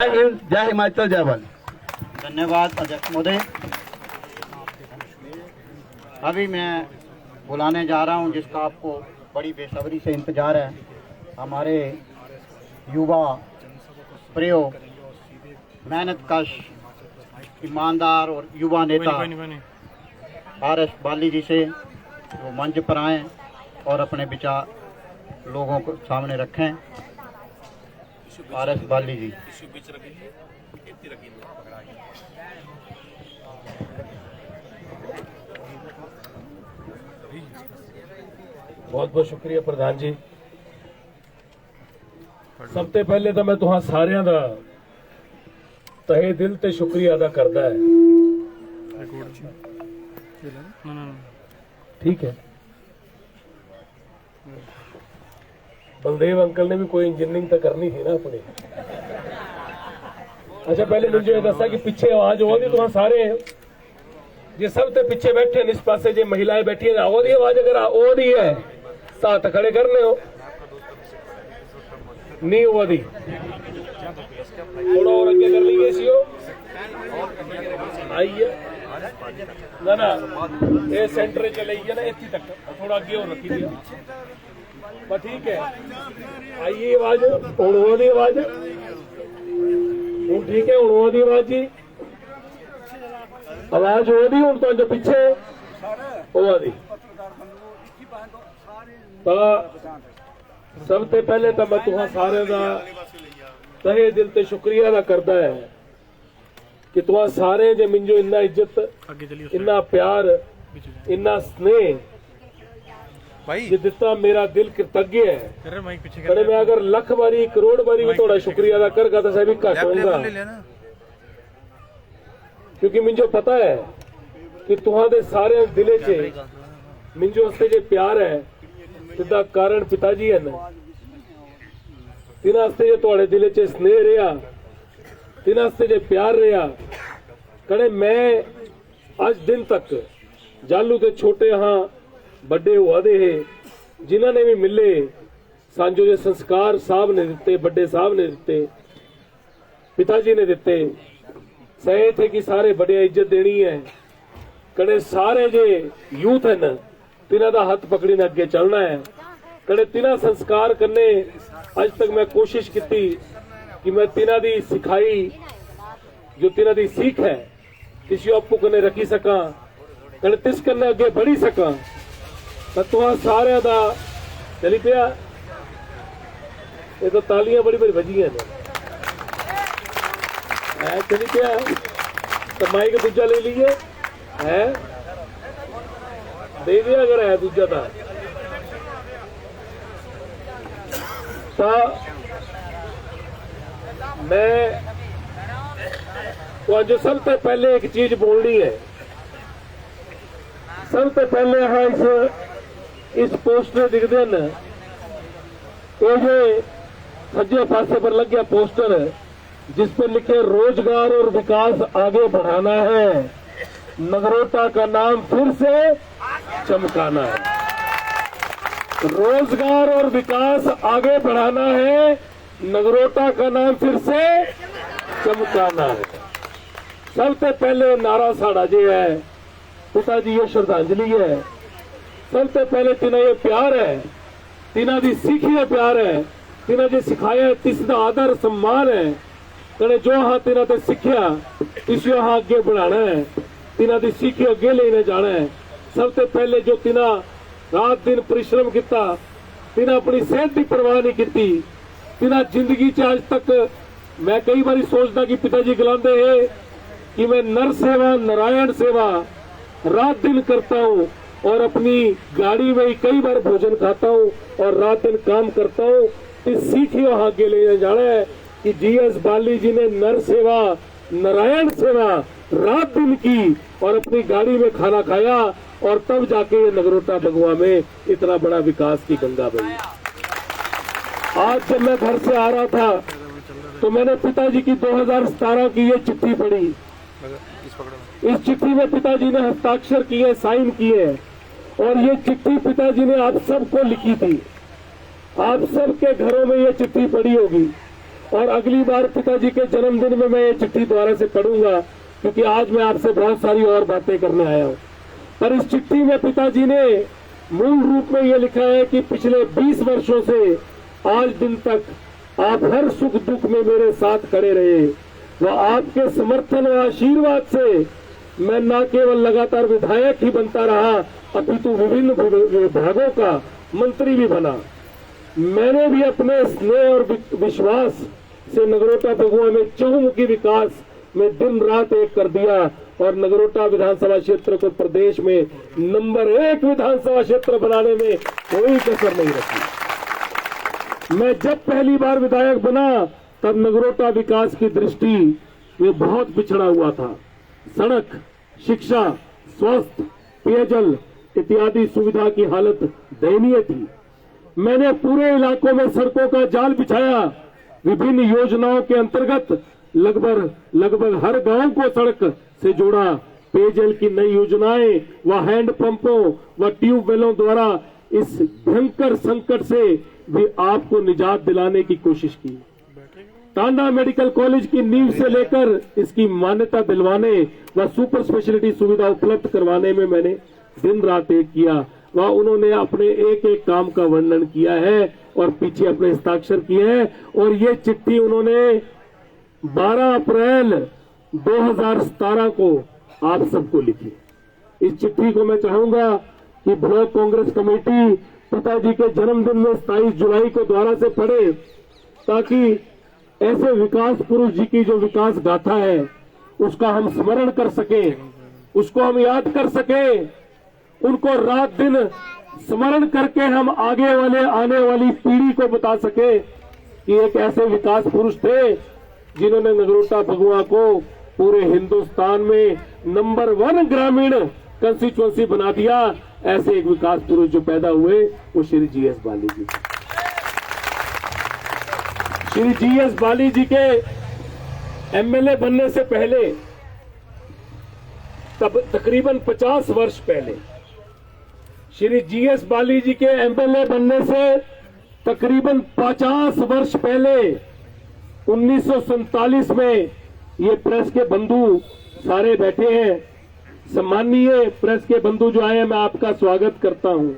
हिंद, जय हिमाचल, जय बल। धन्यवाद अध्यक्ष महोदय। अभी मैं बुलाने जा रहा हूं जिसका आपको बड़ी बेसब्री से इंतजार है, हमारे युवा प्रियो मेहनतकश ईमानदार और युवा नेता आर.एस. बाली जी से वो मंच पर आएँ और अपने विचार लोगों को सामने रखें। आर.एस. बाली जी। बहुत बहुत शुक्रिया प्रधान जी। सबसे पहले तो मैं तुहां सारियां दा तहे दिल ते शुक्रिया अदा करदा है। ठीक है, बलदेव अंकल ने भी कोई इंजीनियरिंग तो करनी थी ना अपनी। अच्छा, पहले मुझे ये दसा कि पिछे आवाज हो दी तुहां सारे जे सब ते पिछे बैठे इस पासे जे महिलाएं बैठी है ओदी आवाज अगर ओ दी है साथ खड़े करने हो नहीं हुआ दी थोड़ा और आगे कर लीजिए सीओ आइए ना ना ये सेंटर चले ना इतनी तक थोड़ा आगे और रखी दिया बस ठीक है। आइए आवाज हूं दी आवाज हूं ठीक है हूं दी आवाज जी आवाज हो दी हूं तो जो पिछे हो दी। सबसे पहले तो मैं तुहां सारे दा तहे दिल ते शुक्रिया अदा करदा है कि तुहां सारे जे मिंजो इन्ना इज्जत इन्ना प्यार इन्ना स्नेह जे दिता मेरा दिल कृतज्ञ है। कड़े मैं अगर लख बारी करोड़ बारी भी थोड़ा शुक्रिया अदा करगा तो सही घट होगा, क्योंकि मिंजो पता है कि तुहां दे सारे दिले च मिंजो हस्ते जे प्यार है जिदा कारण पिताजी है तिना हस्ते जे तुहाडे दिले च स्नेह रहा तिना हस्ते जे प्यार रहा। कड़े मैं अज दिन तक जालू के छोटे हाँ बड़े हुआ दे है जिन्हों ने भी मिले सांजो जे संस्कार साहब ने दिते बड़े साहब ने दिते पिताजी ने दिते सहे थे कि सारे बड़े इज्जत देनी है। कड़े सारे जे यूथ है न तिना दा हाथ पकड़ी ने अगे चलना है। कड़े तिना संस्कार करने अज तक मैं कोशिश की कि मैं तिना दी सिखाई जो तिना दी सीख है किसी आपू कने रखी सका कड़े तिस कने अगे बढ़ी सका। तो तुहां सारे दा चली पिया ये तो तालियां बड़ी बड़ी बजियां ने चली पिया तो माइक दूजा ले लीजिए है दे दिया अगर है दूजा तो मैं तो जो सबसे पहले एक चीज बोलनी है। सबसे पहले हाँ इस पोस्टर दिखते हैं ये जो सज्जे पासे पर लग गया पोस्टर जिस पर लिखे रोजगार और विकास आगे बढ़ाना है, नगरोटा का नाम फिर से चमकाना है। रोजगार और विकास आगे बढ़ाना है, नगरोटा का नाम फिर से चमकाना है। सबसे पहले नारा साड़ा जी है पिताजी ये श्रद्धांजलि है। सबसे पहले तिना ये प्यार है तिना दी सीखी है प्यार है तिना जो सिखाया तिसदा आदर सम्मान है। कने जो हाँ तिना ते सीखिया तिसियो हाँ अगे बढ़ाना है तिना दी सीखी अगे लेने जाना है। सबसे पहले जो तिना रात दिन परिश्रम किया तिना अपनी सेहत की परवाह नहीं की तिना जिंदगी च आज तक मैं कई बार सोचता कि पिताजी गलाते है कि मैं नर सेवा नारायण सेवा रात दिन करता हूँ और अपनी गाड़ी में ही कई बार भोजन खाता हूँ और रात दिन काम करता हूँ। इस सीखियो आगे ले जाना है कि जी.एस. बाली जी ने नर सेवा नारायण सेवा रात दिन की और अपनी गाड़ी में खाना खाया और तब जाके ये नगरोटा बगुआ में इतना बड़ा विकास की गंगा बनी। आज जब मैं घर से आ रहा था तो मैंने पिताजी की 2017 की ये चिट्ठी पढ़ी। इस चिट्ठी में पिताजी ने हस्ताक्षर किए साइन किए और ये चिट्ठी पिताजी ने आप सबको लिखी थी। आप सबके घरों में ये चिट्ठी पड़ी होगी और अगली बार पिताजी के जन्मदिन में मैं ये चिट्ठी दोबारा से पढ़ूंगा, क्योंकि आज मैं आपसे बहुत सारी और बातें करने आया हूं। पर इस चिट्ठी में पिताजी ने मूल रूप में ये लिखा है कि पिछले 20 वर्षों से आज दिन तक आप हर सुख दुख में मेरे साथ खड़े रहे व आपके समर्थन व आशीर्वाद से मैं न केवल लगातार विधायक ही बनता रहा, अपितु विभिन्न विभागों का मंत्री भी बना। मैंने भी अपने स्नेह और विश्वास से नगरोटा भगवा में चहुमुखी विकास में दिन रात एक कर दिया और नगरोटा विधानसभा क्षेत्र को प्रदेश में नंबर 1 विधानसभा क्षेत्र बनाने में कोई कसर नहीं रखी। मैं जब पहली बार विधायक बना तब नगरोटा विकास की दृष्टि में बहुत पिछड़ा हुआ था। सड़क, शिक्षा, स्वास्थ्य, पेयजल इत्यादि सुविधा की हालत दयनीय थी। मैंने पूरे इलाकों में सड़कों का जाल बिछाया। विभिन्न योजनाओं के अंतर्गत लगभग हर गांव को सड़क से जोड़ा। पेयजल की नई योजनाएं व हैंडपंपों व ट्यूबवेलों द्वारा इस भयंकर संकट से भी आपको निजात दिलाने की कोशिश की। टांडा मेडिकल कॉलेज की नींव से लेकर इसकी मान्यता दिलवाने व सुपर स्पेशलिटी सुविधा उपलब्ध करवाने में मैंने दिन रात एक किया। वह उन्होंने अपने एक एक काम का वर्णन किया है और पीछे अपने हस्ताक्षर किए हैं। और ये चिट्ठी उन्होंने 12 अप्रैल 2017 को आप सबको लिखी। इस चिट्ठी को मैं चाहूंगा कि ब्लॉक कांग्रेस कमेटी पिताजी के जन्मदिन में 27 जुलाई को दोबारा से पढ़े, ताकि ऐसे विकास पुरुष जी की जो विकास गाथा है उसका हम स्मरण कर सकें, उसको हम याद कर सकें, उनको रात दिन स्मरण करके हम आगे आने वाली पीढ़ी को बता सके कि एक ऐसे विकास पुरुष थे जिन्होंने नगरोटा भगवा को पूरे हिंदुस्तान में नंबर 1 ग्रामीण कंस्टिट्यूएंसी बना दिया। ऐसे एक विकास पुरुष जो पैदा हुए वो श्री GS बाली जी। श्री GS बाली जी के MLA बनने से पहले, तब तकरीबन 50 वर्ष पहले, श्री GS बाली जी के MLA बनने से तकरीबन 50 वर्ष पहले 1947 में ये प्रेस के बंधु सारे बैठे हैं। सम्मानीय प्रेस के बंधु जो आए हैं, मैं आपका स्वागत करता हूं।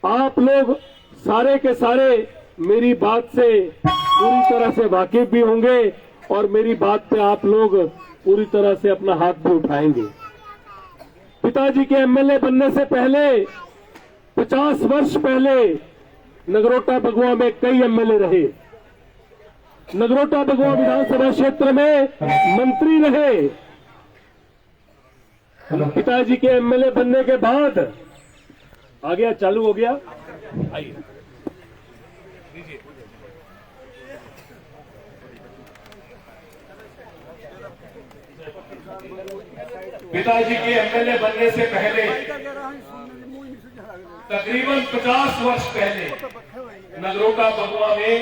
आप लोग सारे के सारे मेरी बात से पूरी तरह से वाकिफ भी होंगे और मेरी बात पे आप लोग पूरी तरह से अपना हाथ भी उठाएंगे। पिताजी के MLA बनने से पहले 50 वर्ष पहले नगरोटा भगवा में कई MLA रहे। नगरोटा भगवा विधानसभा क्षेत्र में मंत्री रहे। पिताजी के MLA बनने के बाद आ गया, चालू हो गया। आइए पिताजी के MLA बनने से पहले तकरीबन 50 वर्ष पहले नगरोटा भगवा में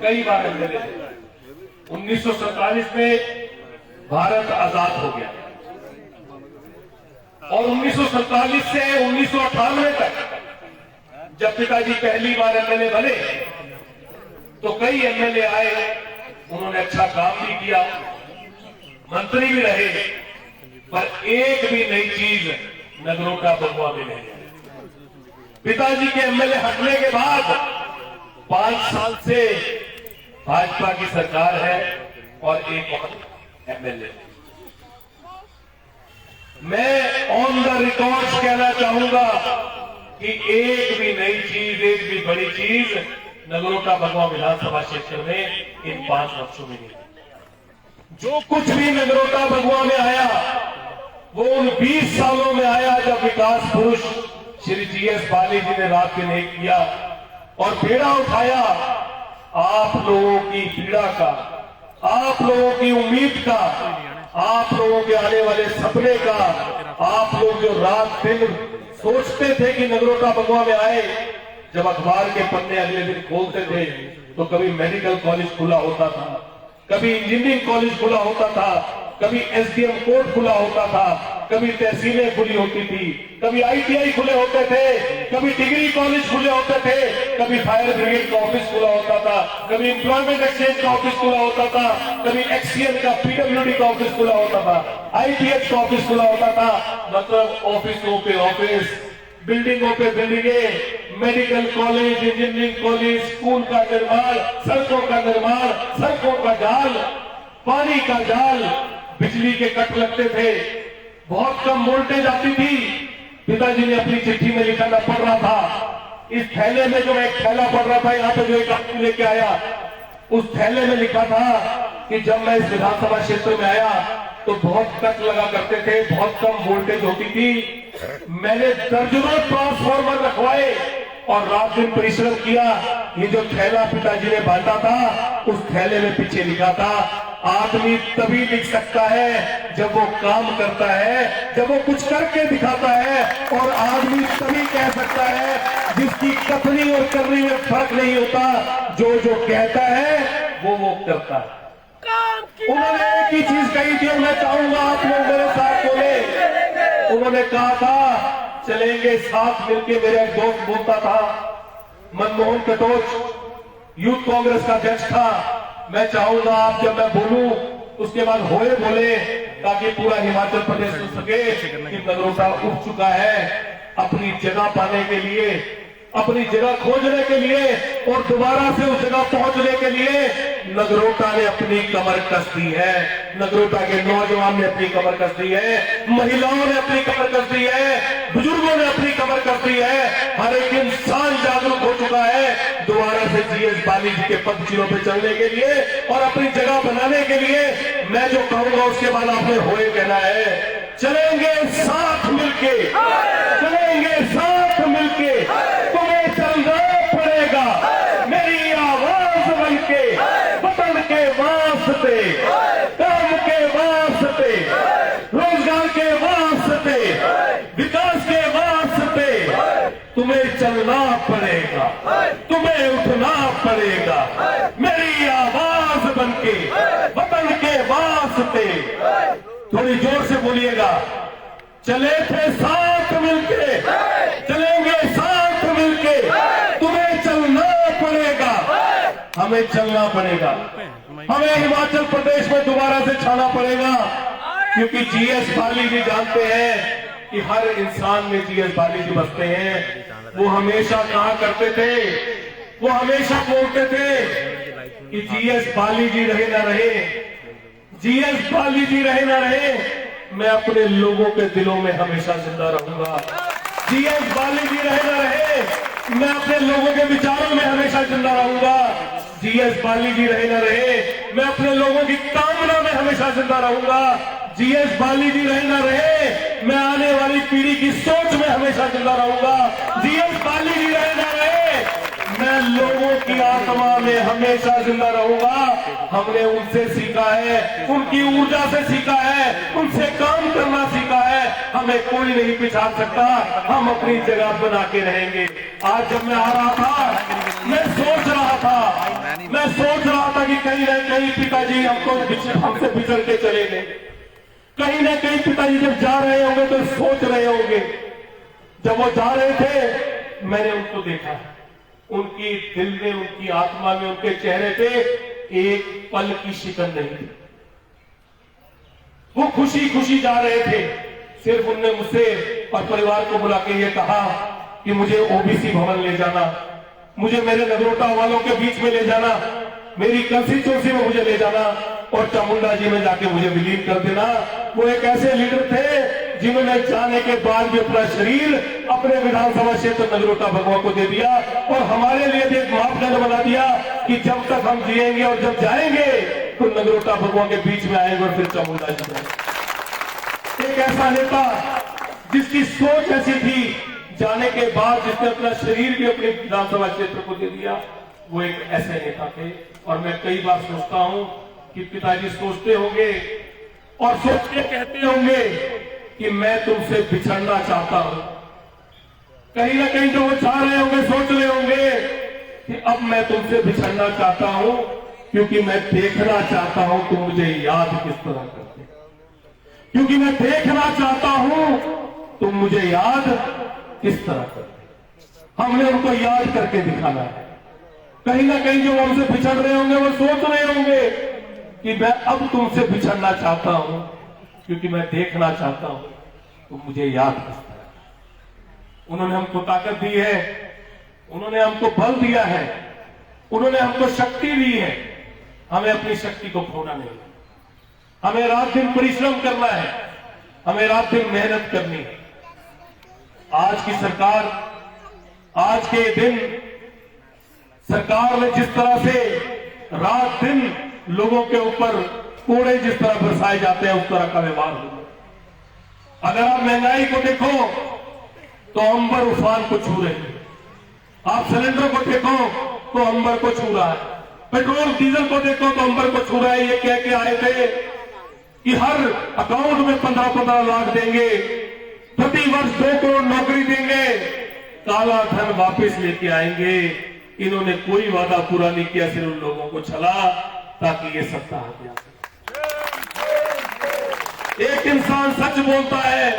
कई बार MLA थे। 1947 में भारत आजाद हो गया और 1947 से 1998 तक जब पिताजी पहली बार MLA बने तो कई MLA आए, उन्होंने अच्छा काम भी किया, मंत्री भी रहे, पर एक भी नई चीज नगरोटा भगवा में नहीं है। पिताजी के MLA हटने के बाद 5 साल से भाजपा की सरकार है और एक और MLA। मैं ऑन द रिकॉर्ड कहना चाहूंगा कि एक भी नई चीज, एक भी बड़ी चीज नगरोटा भगवा विधानसभा क्षेत्र में इन 5 वर्षों में नहीं। जो कुछ भी नगरोटा भगवा में आया वो उन 20 सालों में आया जब विकास पुरुष श्री GS बाली जी ने रात दिन एक किया और बेड़ा उठाया आप लोगों की पीड़ा का, आप लोगों की उम्मीद का, आप लोगों के आने वाले सपने का। आप लोग जो रात दिन सोचते थे कि नगरोटा भगवा में आए, जब अखबार के पन्ने अगले दिन खोलते थे तो कभी मेडिकल कॉलेज खुला होता था, कभी इंजीनियरिंग कॉलेज खुला होता था, कभी SDM कोर्ट खुला होता था, कभी तहसीलें खुली होती थी, कभी ITI खुले होते थे, कभी डिग्री कॉलेज खुले होते थे, कभी फायर ब्रिगेड का ऑफिस खुला होता था, कभी एम्प्लॉयमेंट एक्सचेंज का ऑफिस खुला होता था, कभी XCL का PWD का ऑफिस खुला होता था, ITH का ऑफिस खुला होता था। मतलब ऑफिसों पे ऑफिस, बिल्डिंगों पे बिल्डिंगें, medical college, engineering college, school का निर्माण, सड़कों का निर्माण, सड़कों का जाल, पानी का जाल, बिजली के कट लगते थे, बहुत कम वोल्टेज आती थी। पिताजी ने अपनी चिट्ठी में लिखा, मैं पढ़ रहा था, इस थैले में जो मैं एक थैला पढ़ रहा था, यहाँ पे जो एक आदमी लेके आया, उस थैले में लिखा था कि जब मैं इस विधानसभा क्षेत्र में आया तो बहुत कट लगा करते थे, बहुत कम वोल्टेज होती थी। मैंने दर्जनों ट्रांसफार्मर रखवाए और रात दिन परिश्रम किया। ये जो थैला पिताजी ने बांटा था, उस थैले में पीछे लिखा था, आदमी तभी लिख सकता है जब वो काम करता है, जब वो कुछ करके दिखाता है, और आदमी तभी कह सकता है जिसकी कथनी और करनी में फर्क नहीं होता, जो जो कहता है वो करता है। उन्होंने एक ही चीज कही थी और मैं चाहूंगा आप लोग मेरे साथ बोले। उन्होंने कहा था चलेंगे साथ मिलके। मेरा एक दोस्त बोलता था, मनमोहन कटोच यूथ कांग्रेस का अध्यक्ष था, मैं चाहूंगा आप जब मैं बोलूं उसके बाद होए बोले, ताकि पूरा हिमाचल प्रदेश सुन सके कि नगरोटा उठ चुका है अपनी जगह पाने के लिए, अपनी जगह खोजने के लिए और दोबारा से उस जगह पहुंचने के लिए नगरोटा ने अपनी कमर कस दी है। नगरोटा के नौजवान ने अपनी कमर कस दी है, महिलाओं ने अपनी कमर कस दी है, बुजुर्गों ने अपनी कमर कस दी है। हर एक इंसान जागरूक हो चुका है दोबारा से GS बाली जी के पदचिन्हों पे चलने के लिए और अपनी जगह बनाने के लिए। मैं जो कहूंगा उसके बाद आपने होए कहना है। चलेंगे साथ मिलके, चलेंगे साथ मिलके, तुम्हें चलना पड़ेगा मेरी आवाज बनके, वतन के वास्ते, काम के वास्ते, रोजगार के वास्ते, विकास के वास्ते तुम्हें चलना पड़ेगा, तुम्हें उठना पड़ेगा मेरी आवाज बनके, वतन के वास्ते। थोड़ी जोर से बोलिएगा। चले थे साथ मिलके, चलेंगे साथ मिलके, तुम्हें चलना पड़ेगा, हमें चलना पड़ेगा, हमें हिमाचल प्रदेश में दोबारा से छाना पड़ेगा। क्योंकि GS बाली जी जानते हैं कि हर इंसान में GS बाली जी बसते हैं। वो हमेशा कहा करते थे, वो हमेशा बोलते थे कि GS बाली जी रहे ना रहे, GS बाली जी रहे ना रहे, मैं अपने लोगों के दिलों में हमेशा जिंदा रहूंगा। GS बाली जी रहे ना रहे, मैं अपने लोगों के विचारों में हमेशा जिंदा रहूंगा। GS बाली जी रहे ना रहे, मैं अपने लोगों की कामना में हमेशा जिंदा रहूंगा। GS बाली जी रहे ना रहे, मैं आने वाली पीढ़ी की सोच में हमेशा जिंदा रहूंगा। GS बाली जी रहे ना रहे, मैं लोगों की आत्मा में हमेशा जिंदा रहूंगा। हमने उनसे सीखा है, उनकी ऊर्जा से सीखा है, उनसे काम करना सीखा है। हमें कोई नहीं पिछाड़ सकता, हम अपनी जगह बना के रहेंगे। आज जब मैं आ रहा था, मैं सोच रहा था कि कहीं ना कहीं पिताजी हमसे बिछड़ के चले गए। कहीं ना कहीं पिताजी जब जा रहे होंगे तो सोच रहे होंगे। जब वो जा रहे थे मैंने उनको देखा, उनकी दिल में, उनकी आत्मा में, उनके चेहरे पे एक पल की शिकन नहीं थी। वो खुशी खुशी जा रहे थे। सिर्फ उनने मुझसे और परिवार को बुला के ये कहा कि मुझे OBC भवन ले जाना, मुझे मेरे नगरोटा वालों के बीच में ले जाना, मेरी कंस्टिट्यूंसी में मुझे ले जाना और चामुंडा जी में जाके मुझे विलीन कर देना। वो एक ऐसे लीडर थे जिन्होंने जाने के बाद भी अपना शरीर अपने विधानसभा क्षेत्र नगरोटा भगवा को दे दिया और हमारे लिए भी एक मापदंड बना दिया कि जब तक हम जिएंगे और जब जाएंगे तो नगरोटा भगवा के बीच में आएंगे और फिर चामुंडा जी में। एक ऐसा नेता जिसकी सोच ऐसी थी, जाने के बाद जिसने अपना शरीर भी अपने विधानसभा क्षेत्र को दे दिया, वो एक ऐसे नेता थे। और मैं कई बार सोचता हूं कि पिताजी सोचते होंगे और सोच के कहते होंगे कि मैं तुमसे बिछड़ना चाहता हूं। कहीं ना कहीं तो वो चाह रहे होंगे, सोच रहे होंगे कि अब मैं तुमसे बिछड़ना चाहता हूं क्योंकि मैं देखना चाहता हूं तुम मुझे याद किस तरह करते, क्योंकि मैं देखना चाहता हूं तुम मुझे याद किस तरह करते। हमने उनको याद करके दिखाना है। कहीं ना कहीं जो हमसे बिछड़ रहे होंगे वो सोच रहे होंगे कि मैं अब तुमसे बिछड़ना चाहता हूं, क्योंकि मैं देखना चाहता हूं तुम मुझे याद किस तरह। उन्होंने हमको ताकत दी है, उन्होंने हमको बल दिया है, उन्होंने हमको शक्ति दी है। हमें अपनी शक्ति को खोना नहीं, हमें रात दिन परिश्रम करना है, हमें रात दिन मेहनत करनी है। आज की सरकार, आज के दिन सरकार ने जिस तरह से रात दिन लोगों के ऊपर कोड़े जिस तरह बरसाए जाते हैं उस तरह का व्यवहार हुआ। अगर आप महंगाई को देखो तो अंबर उफान को छू रही है, आप सिलेंडर को देखो तो अंबर को छू रहा है, पेट्रोल डीजल को देखो तो अंबर को छू रहा है। ये कह के आए थे कि हर अकाउंट में 15-15 लाख देंगे, प्रति वर्ष 2 करोड़ नौकरी देंगे, काला धन वापस लेके आएंगे। इन्होंने कोई वादा पूरा नहीं किया, सिर्फ उन लोगों को छला ताकि ये सत्ता आ गया। एक इंसान सच बोलता है,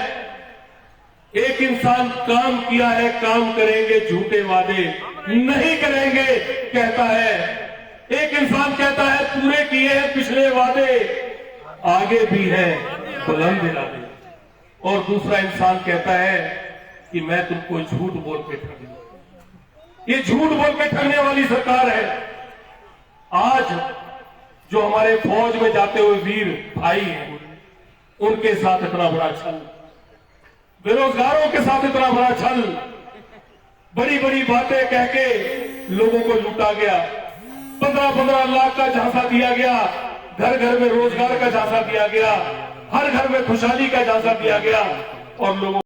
एक इंसान काम किया है, काम करेंगे, झूठे वादे नहीं करेंगे कहता है। एक इंसान कहता है पूरे किए हैं पिछले वादे, आगे भी है बुलंद इरादे। और दूसरा इंसान कहता है कि मैं तुमको झूठ बोल के ठग लूं। ये झूठ बोल के ठगने वाली सरकार है। आज जो हमारे फौज में जाते हुए वीर भाई हैं, उनके साथ इतना बड़ा छल, बेरोजगारों के साथ इतना बड़ा छल, बड़ी बड़ी बातें कह के लोगों को लूटा गया। 15-15 लाख का झांसा दिया गया, घर घर में रोजगार का झांसा दिया गया, हर घर में खुशहाली का झांसा दिया गया और लोगों